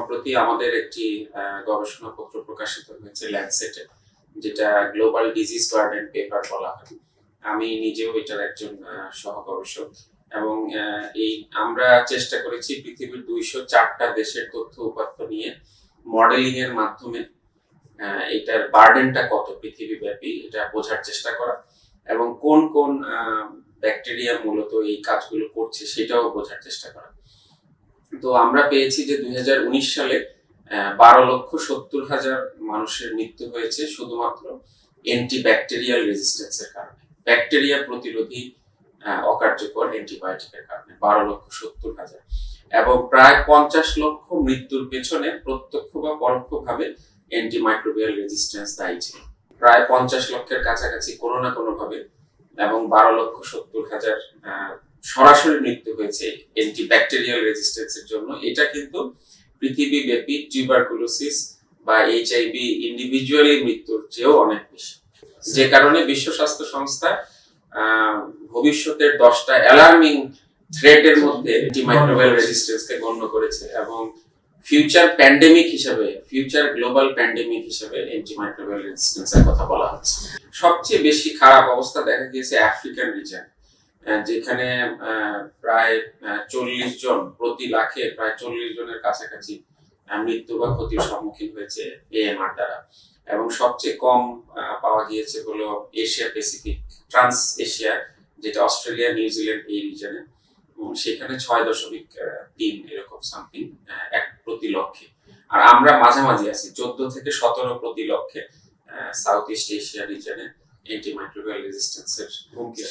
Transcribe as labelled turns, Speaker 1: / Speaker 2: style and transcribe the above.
Speaker 1: সম্প্রতি আমাদের একটি গবেষণাপত্র প্রকাশিত হয়েছে ল্যান্সেটে, যেটা গ্লোবাল ডিজিজ বার্ডেন পেপার বলা হয়। আমি নিজেও এটার একজন সহ গবেষক এবং আমরা চেষ্টা করেছি পৃথিবীর 204টা দেশের তথ্য উপাত্ত নিয়ে মডেলিং এর মাধ্যমে এটার বার্ডেনটা কত পৃথিবীব্যাপী এটা বোঝার চেষ্টা করা এবং কোন কোন ব্যাকটেরিয়া মূলত এই কাজগুলো করছে সেটাও বোঝার চেষ্টা করা। তো আমরা পেয়েছি যে 2019 সালে 12,70,000 মানুষের মৃত্যু হয়েছে শুধুমাত্র অ্যান্টিব্যাকটেরিয়াল রেজিস্ট্যান্সের কারণে, ব্যাকটেরিয়া প্রতিরোধী অকার্যকর অ্যান্টিবায়োটিকের কারণে 12,70,000, এবং প্রায় 50 লক্ষ মৃত্যুর পেছনে প্রত্যক্ষ বা পরোক্ষভাবে অ্যান্টিমাইক্রোবিয়াল রেজিস্ট্যান্স দায়ী ছিল। প্রায় 50 লক্ষের কাছাকাছি কোনো না কোনো ভাবে এবং 12,70,000 সরাসরি মৃত্যু হয়েছে অ্যান্টিব্যাকটেরিয়াল রেজিস্ট্যান্সের জন্য। এটা কিন্তু পৃথিবীব্যাপী টিউবারকুলোসিস বা এইচআইভি ইন্ডিভিজুয়ালি মৃত্যুর চেয়েও অনেক বেশি, যে কারণে বিশ্ব স্বাস্থ্য সংস্থা ভবিষ্যতের 10টা অ্যালার্মিং থ্রেটের মধ্যে অ্যান্টিমাইক্রোবিয়াল রেজিস্ট্যান্সকে গণ্য করেছে এবং ফিউচার গ্লোবাল প্যান্ডেমিক হিসেবে অ্যান্টিমাইক্রোবিয়াল রেজিস্ট্যান্সের কথা বলা হচ্ছে। সবচেয়ে বেশি খারাপ অবস্থা দেখা গিয়েছে আফ্রিকান রিজন, যেখানে প্রায় 40 জন প্রতি লাখে, প্রায় 40 জনের কাছাকাছি মৃত্যু বা ক্ষতির সম্মুখীন হয়েছে এএমআর দ্বারা, এবং সবচেয়ে কম পাওয়া গিয়েছে হলো এশিয়া প্যাসিফিক, ট্রান্স এশিয়া, যেটা অস্ট্রেলিয়া নিউজিল্যান্ড এই রিজনে, সেখানে 6.3 এরকম সামথিং এক প্রতি লক্ষে। আর আমরা মাঝামাঝি আছি 14 থেকে 17 প্রতি লক্ষে সাউথ ইস্ট এশিয়া রিজনে অ্যান্টিমাইক্রোবিয়াল রেজিস্ট্যান্সের হুমকি।